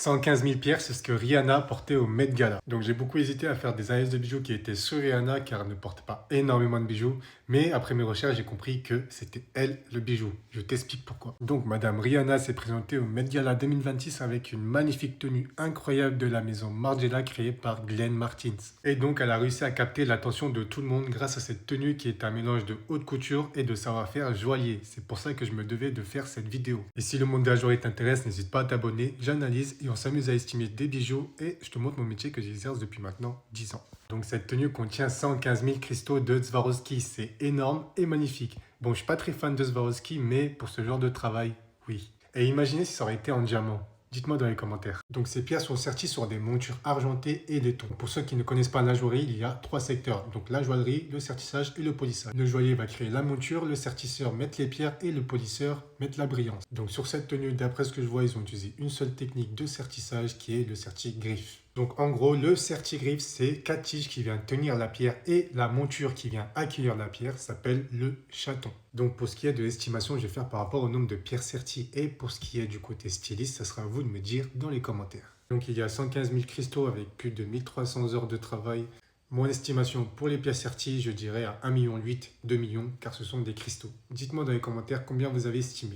115 000 pierres, c'est ce que Rihanna portait au Met Gala. Donc j'ai beaucoup hésité à faire des alliances de bijoux qui étaient sur Rihanna car elle ne portait pas énormément de bijoux. Mais après mes recherches, j'ai compris que c'était elle le bijou. Je t'explique pourquoi. Donc Madame Rihanna s'est présentée au Met Gala 2026 avec une magnifique tenue incroyable de la maison Margiela créée par Glenn Martins. Et donc elle a réussi à capter l'attention de tout le monde grâce à cette tenue qui est un mélange de haute couture et de savoir-faire joaillier. C'est pour ça que je me devais de faire cette vidéo. Et si le monde de la joaillerie t'intéresse, n'hésite pas à t'abonner, j'analyse et on s'amuse à estimer des bijoux et je te montre mon métier que j'exerce depuis maintenant 10 ans. Donc cette tenue contient 115 000 cristaux de Swarovski, c'est énorme et magnifique. Bon, je suis pas très fan de Swarovski, mais pour ce genre de travail, oui. Et imaginez si ça aurait été en diamant. Dites-moi dans les commentaires. Donc ces pierres sont serties sur des montures argentées et laiton. Pour ceux qui ne connaissent pas la joaillerie, il y a 3 secteurs. Donc la joaillerie, le sertissage et le polissage. Le joaillier va créer la monture, le sertisseur met les pierres et le polisseur met la brillance. Donc sur cette tenue, d'après ce que je vois, ils ont utilisé une seule technique de sertissage qui est le serti-griffe. Donc en gros, le serti-griffe, c'est 4 tiges qui viennent tenir la pierre et la monture qui vient accueillir la pierre s'appelle le chaton. Donc pour ce qui est de l'estimation, je vais faire par rapport au nombre de pierres serties et pour ce qui est du côté styliste, ça sera à vous de me dire dans les commentaires. Donc il y a 115 000 cristaux avec plus de 1300 heures de travail. Mon estimation pour les pièces serties, je dirais à 1,8 million, 2 millions car ce sont des cristaux. Dites-moi dans les commentaires combien vous avez estimé.